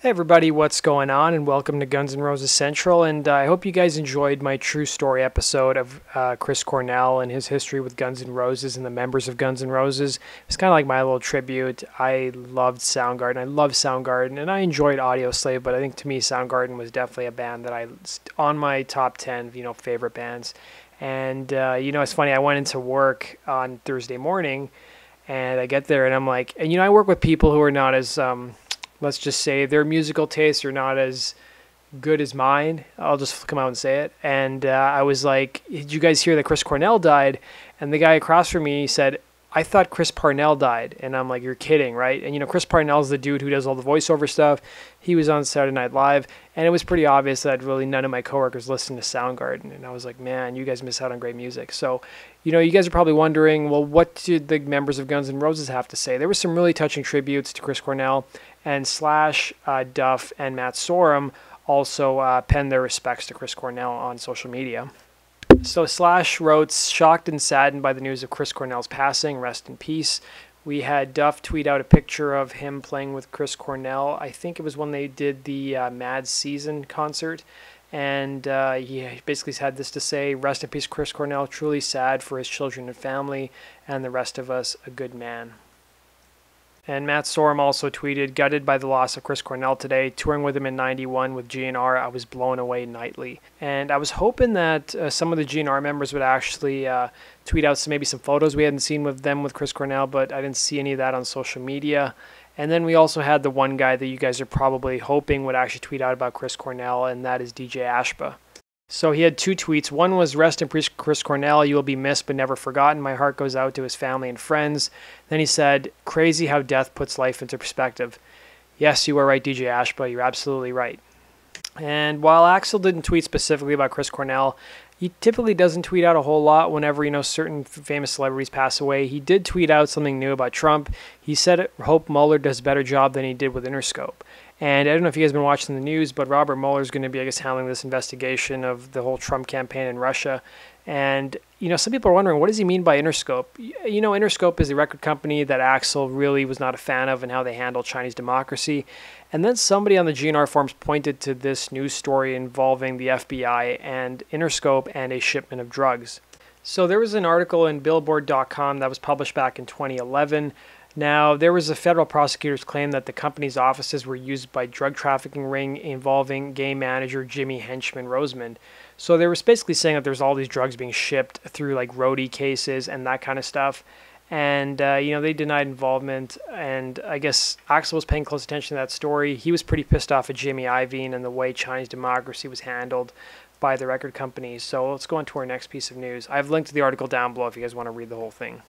Hey everybody, what's going on? And welcome to Guns N' Roses Central. And I hope you guys enjoyed my true story episode of Chris Cornell and his history with Guns N' Roses and the members of Guns N' Roses. It's kind of like my little tribute. I loved Soundgarden. I love Soundgarden, and I enjoyed Audioslave. But I think to me, Soundgarden was definitely a band that I on my top 10, favorite bands. And it's funny. I went into work on Thursday morning, and I get there, and I'm like, and I work with people who are not as let's just say their musical tastes are not as good as mine. I'll just come out and say it. And I was like, did you guys hear that Chris Cornell died? And the guy across from me said, I thought Chris Parnell died. And I'm like, you're kidding, right? And Chris Parnell's the dude who does all the voiceover stuff. He was on Saturday Night Live. And it was pretty obvious that really none of my coworkers listened to Soundgarden. And I was like, man, you guys miss out on great music. So, you guys are probably wondering, well, what did the members of Guns N' Roses have to say? There were some really touching tributes to Chris Cornell. And Slash, Duff, and Matt Sorum also penned their respects to Chris Cornell on social media. So Slash wrote, shocked and saddened by the news of Chris Cornell's passing, rest in peace. We had Duff tweet out a picture of him playing with Chris Cornell. I think it was when they did the Mad Season concert. And he basically had this to say, rest in peace, Chris Cornell, truly sad for his children and family, and the rest of us, a good man. And Matt Sorum also tweeted, gutted by the loss of Chris Cornell today, touring with him in 91 with GNR, I was blown away nightly. And I was hoping that some of the GNR members would actually tweet out maybe some photos we hadn't seen with them with Chris Cornell, but I didn't see any of that on social media. And then we also had the one guy that you guys are probably hoping would actually tweet out about Chris Cornell, and that is DJ Ashba. So he had two tweets. One was, rest in peace, Chris Cornell. You will be missed but never forgotten. My heart goes out to his family and friends. Then he said, crazy how death puts life into perspective. Yes, you are right, DJ Ashba. You're absolutely right. And while Axl didn't tweet specifically about Chris Cornell, he typically doesn't tweet out a whole lot whenever, certain famous celebrities pass away. He did tweet out something new about Trump. He said, hope Mueller does a better job than he did with Interscope. And I don't know if you guys have been watching the news, but Robert Mueller is going to be, handling this investigation of the whole Trump campaign in Russia. And, some people are wondering, what does he mean by Interscope? Interscope is the record company that Axl really was not a fan of and how they handled Chinese democracy. And then somebody on the GNR forums pointed to this news story involving the FBI and Interscope and a shipment of drugs. So there was an article in Billboard.com that was published back in 2011. Now, there was a federal prosecutor's claim that the company's offices were used by drug trafficking ring involving gay manager Jimmy Henchman Rosemond. So they were basically saying that there's all these drugs being shipped through like roadie cases and that kind of stuff. And, they denied involvement. And I guess Axl was paying close attention to that story. He was pretty pissed off at Jimmy Iovine and the way Chinese democracy was handled by the record companies. So let's go on to our next piece of news. I've linked to the article down below if you guys want to read the whole thing.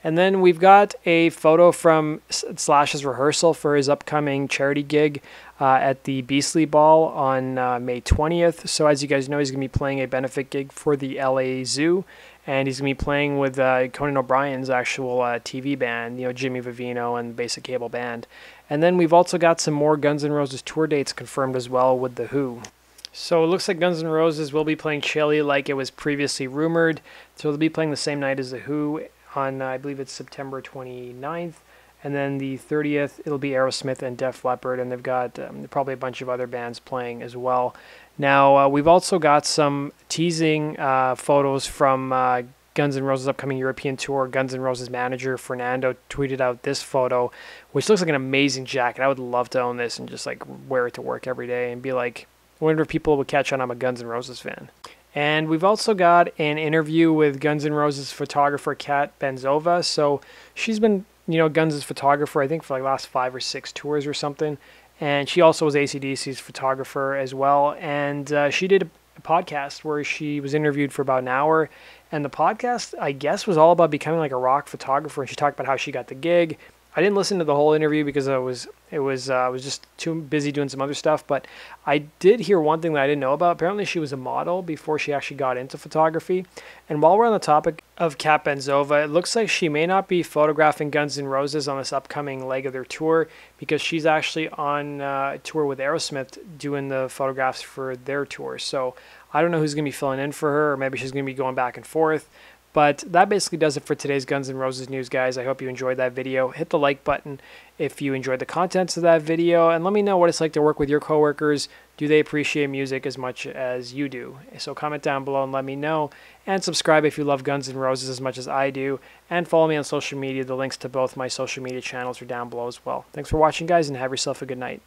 And then we've got a photo from Slash's rehearsal for his upcoming charity gig at the Beastly Ball on May 20th. So as you guys know, he's going to be playing a benefit gig for the LA Zoo. And he's going to be playing with Conan O'Brien's actual TV band, Jimmy Vivino and Basic Cable Band. And then we've also got some more Guns N' Roses tour dates confirmed as well with The Who. So it looks like Guns N' Roses will be playing Chile like it was previously rumored. So they'll be playing the same night as The Who on, I believe it's September 29th. And then the 30th, it'll be Aerosmith and Def Leppard. And they've got probably a bunch of other bands playing as well. Now, we've also got some teasing photos from Guns N' Roses' upcoming European tour. Guns N' Roses manager Fernando tweeted out this photo, which looks like an amazing jacket. I would love to own this and just like wear it to work every day and be like, I wonder if people would catch on I'm a Guns N' Roses fan. And we've also got an interview with Guns N' Roses photographer Kat Benzova. So she's been, Guns' photographer, I think, for like last 5 or 6 tours or something. And she also was AC/DC's photographer as well. And she did a podcast where she was interviewed for about an hour. And the podcast, I guess, was all about becoming like a rock photographer. And she talked about how she got the gig. I didn't listen to the whole interview because I was just too busy doing some other stuff. But I did hear one thing that I didn't know about. Apparently, she was a model before she actually got into photography. And while we're on the topic of Kat Benzova, it looks like she may not be photographing Guns N' Roses on this upcoming leg of their tour because she's actually on tour with Aerosmith doing the photographs for their tour. So I don't know who's going to be filling in for her, or maybe she's going to be going back and forth. But that basically does it for today's Guns N' Roses news, guys. I hope you enjoyed that video. Hit the like button if you enjoyed the contents of that video, and let me know what it's like to work with your coworkers. Do they appreciate music as much as you do? So comment down below and let me know. And subscribe if you love Guns N' Roses as much as I do. And follow me on social media. The links to both my social media channels are down below as well. Thanks for watching, guys, and have yourself a good night.